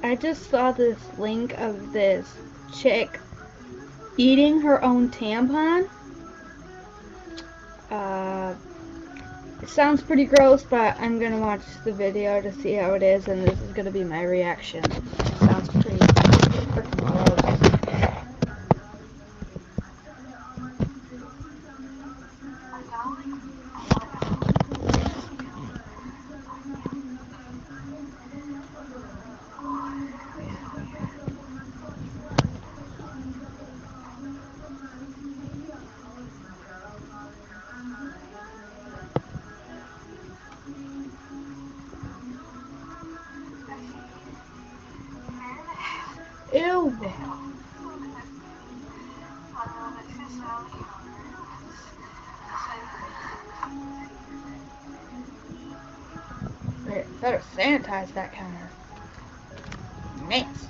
I just saw this link of this chick eating her own tampon. Uh, it sounds pretty gross, but I'm gonna watch the video to see how it is, and this is gonna be my reaction. It sounds pretty freaking gross. Ew. Better sanitize that counter. Nasty.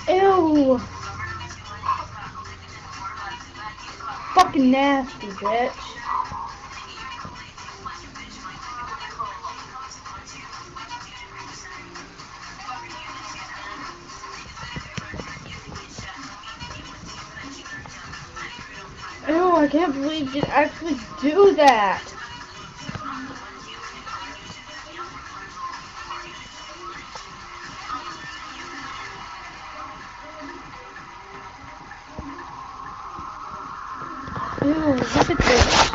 Ew. Fucking nasty, bitch. Ew, I can't believe you actually do that. Ew, look at this.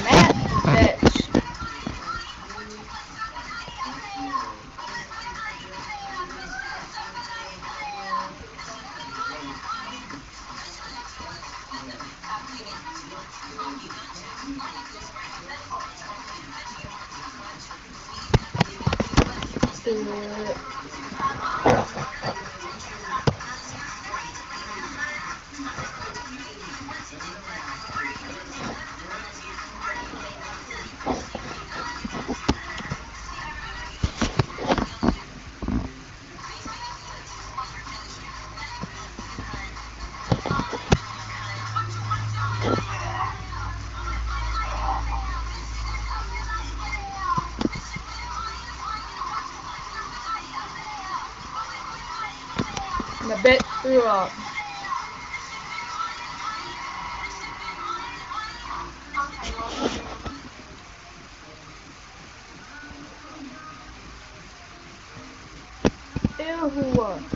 Nasty bitch. The bitch threw up. Ew.